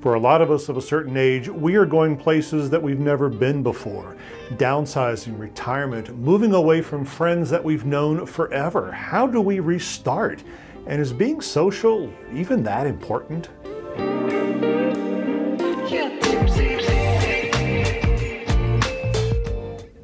For a lot of us of a certain age, we are going places that we've never been before. Downsizing, retirement, moving away from friends that we've known forever. How do we restart? And is being social even that important?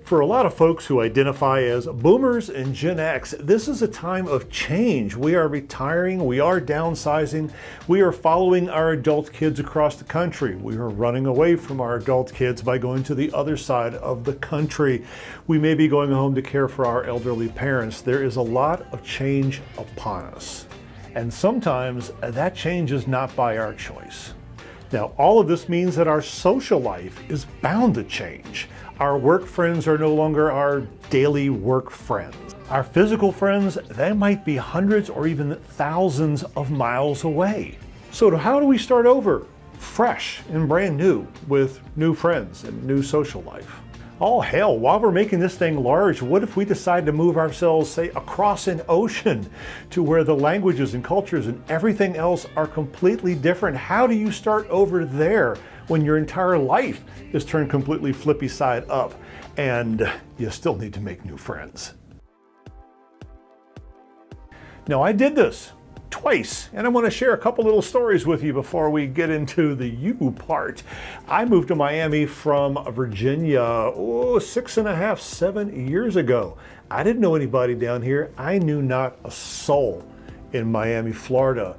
For a lot of folks who identify as Boomers and Gen X, this is a time of change. We are retiring, we are downsizing, we are following our adult kids across the country. We are running away from our adult kids by going to the other side of the country. We may be going home to care for our elderly parents. There is a lot of change upon us. And sometimes that change is not by our choice. Now, all of this means that our social life is bound to change. Our work friends are no longer our daily work friends. Our physical friends, they might be hundreds or even thousands of miles away. So how do we start over, fresh and brand new, with new friends and new social life? Oh hell, while we're making this thing large, what if we decide to move ourselves, say, across an ocean to where the languages and cultures and everything else are completely different? How do you start over there when your entire life is turned completely flippy side up and you still need to make new friends? Now, I did this twice, and I want to share a couple little stories with you before we get into the you part. I moved to Miami from Virginia, 6.5, 7 years ago. I didn't know anybody down here. I knew not a soul in Miami, Florida.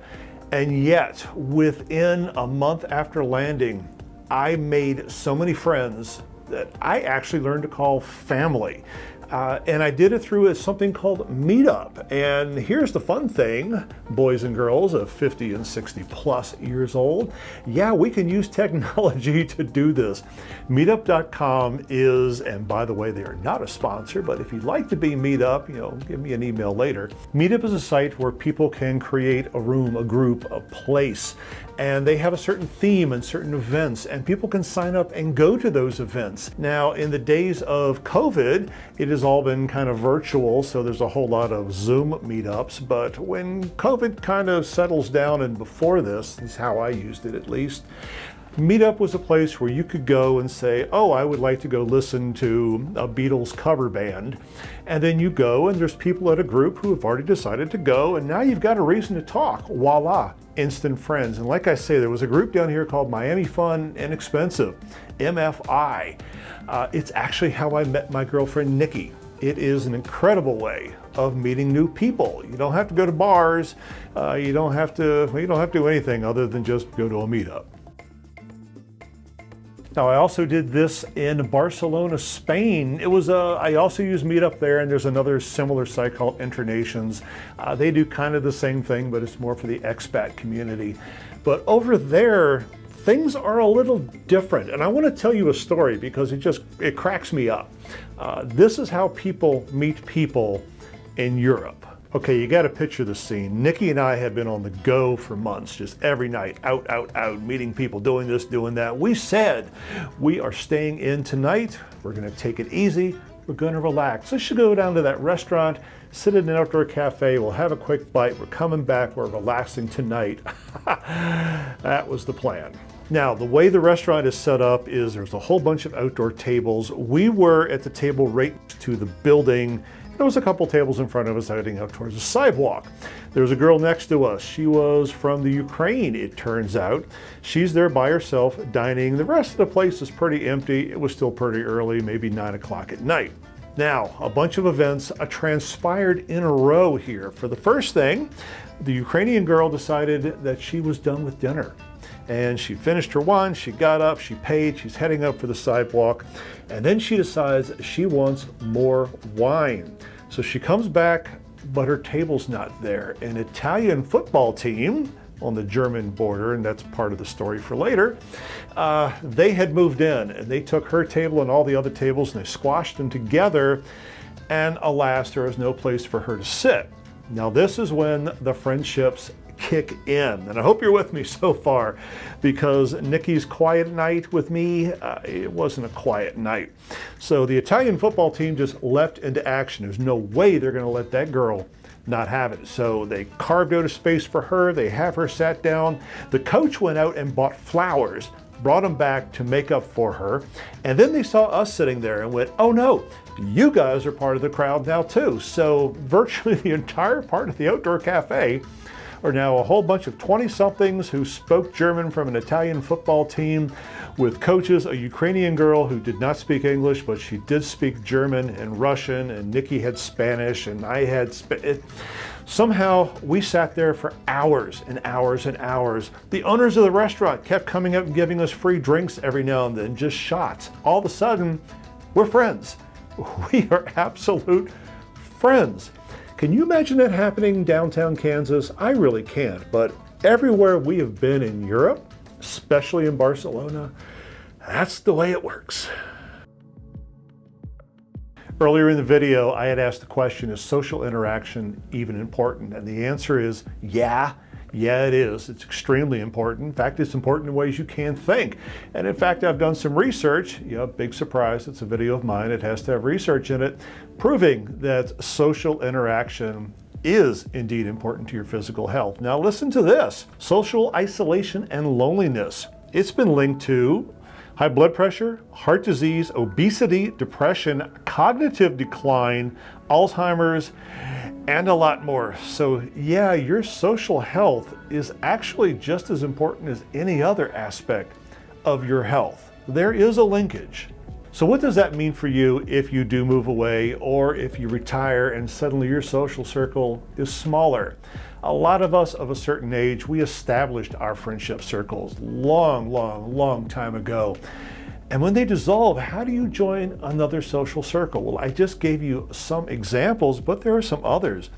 And yet, within a month after landing, I made so many friends that I actually learned to call family. And I did it through something called Meetup. And here's the fun thing, boys and girls of 50 and 60 plus years old. Yeah, we can use technology to do this. Meetup.com is, and by the way, they are not a sponsor, but if you'd like to be Meetup, give me an email later. Meetup is a site where people can create a room, a group, a place, and they have a certain theme and certain events, and people can sign up and go to those events. Now, in the days of COVID, it has all been kind of virtual, so there's a whole lot of Zoom meetups, but when COVID kind of settles down, and before this is how I used it at least, Meetup was a place where you could go and say, oh, I would like to go listen to a Beatles cover band. And then you go and there's people at a group who have already decided to go, and now you've got a reason to talk. Voila, instant friends. And like I say, there was a group down here called Miami Fun Inexpensive, MFI. It's actually how I met my girlfriend, Nikki. It is an incredible way of meeting new people. You don't have to go to bars. You don't have to do anything other than just go to a meetup. Now, I also did this in Barcelona, Spain. I also use Meetup there, and there's another similar site called Internations. They do kind of the same thing, but it's more for the expat community. But over there, things are a little different. And I want to tell you a story because it cracks me up. This is how people meet people in Europe. Okay, you got to picture the scene. Nikki and I had been on the go for months, just every night, out, meeting people, doing this, doing that. We said, we are staying in tonight. We're going to take it easy. We're going to relax. Let's just go down to that restaurant, sit in an outdoor cafe. We'll have a quick bite. We're coming back. We're relaxing tonight. That was the plan. Now, the way the restaurant is set up is there's a whole bunch of outdoor tables. We were at the table right to the building. There was a couple tables in front of us heading out towards the sidewalk. There was a girl next to us. She was from the Ukraine, it turns out. She's there by herself dining. The rest of the place is pretty empty. It was still pretty early, maybe 9 o'clock at night. Now, a bunch of events transpired in a row here. For the first thing, the Ukrainian girl decided that she was done with dinner. And she finished her wine, she got up, she paid, she's heading up for the sidewalk, and then she decides she wants more wine. So she comes back, but her table's not there. An Italian football team on the German border, and that's part of the story for later, they had moved in, and they took her table and all the other tables, and they squashed them together, and alas, there was no place for her to sit. Now this is when the friendships kick in. And I hope you're with me so far, because Nikki's quiet night with me, it wasn't a quiet night. So the Italian football team just leapt into action. There's no way they're going to let that girl not have it. So they carved out a space for her. They have her sat down. The coach went out and bought flowers, brought them back to make up for her. And then they saw us sitting there and went, oh no, you guys are part of the crowd now too. So virtually the entire part of the outdoor cafe are now a whole bunch of 20-somethings who spoke German from an Italian football team, with coaches, a Ukrainian girl who did not speak English, but she did speak German and Russian, and Nikki had Spanish, and I had Somehow we sat there for hours and hours and hours. The owners of the restaurant kept coming up and giving us free drinks every now and then, just shots. All of a sudden, we're friends. We are absolute friends. Can you imagine that happening downtown Kansas? I really can't, but everywhere we have been in Europe, especially in Barcelona, that's the way it works. Earlier in the video, I had asked the question, is social interaction even important? And the answer is, yeah, it is. It's extremely important. In fact, it's important in ways you can't think. And in fact, I've done some research, big surprise, it's a video of mine, it has to have research in it, proving that social interaction is indeed important to your physical health. Now listen to this, social isolation and loneliness. It's been linked to high blood pressure, heart disease, obesity, depression, cognitive decline, Alzheimer's, and a lot more. So yeah, your social health is actually just as important as any other aspect of your health. There is a linkage. So what does that mean for you if you do move away, or if you retire and suddenly your social circle is smaller? A lot of us of a certain age, we established our friendship circles long time ago. And when they dissolve, how do you join another social circle? Well, I just gave you some examples, but there are some others.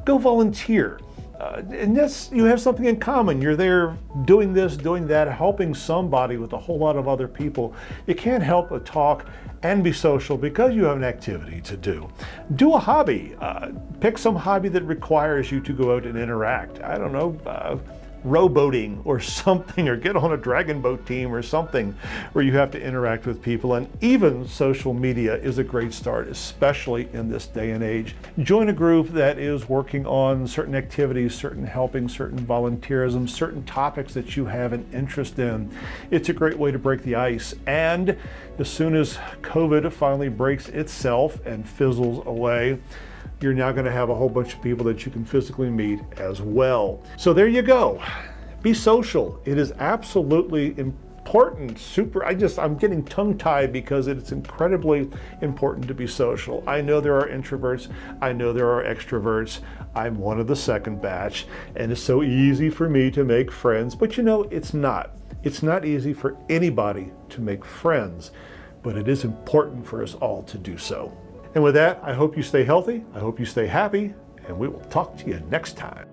Go volunteer. And yes, you have something in common. You're there doing this, doing that, helping somebody with a whole lot of other people. You can't help but talk and be social because you have an activity to do. Do a hobby. Pick some hobby that requires you to go out and interact. I don't know, rowboating or something, or get on a dragon boat team or something where you have to interact with people. And even social media is a great start, especially in this day and age. Join a group that is working on certain activities, certain helping, certain volunteerism, certain topics that you have an interest in. It's a great way to break the ice. And as soon as COVID finally breaks itself and fizzles away, you're now going to have a whole bunch of people that you can physically meet as well. So there you go. Be social. It is absolutely important. I'm getting tongue-tied because it's incredibly important to be social. I know there are introverts. I know there are extroverts. I'm one of the second batch, and it's so easy for me to make friends, but it's not. It's not easy for anybody to make friends, but it is important for us all to do so. And with that, I hope you stay healthy, I hope you stay happy, and we will talk to you next time.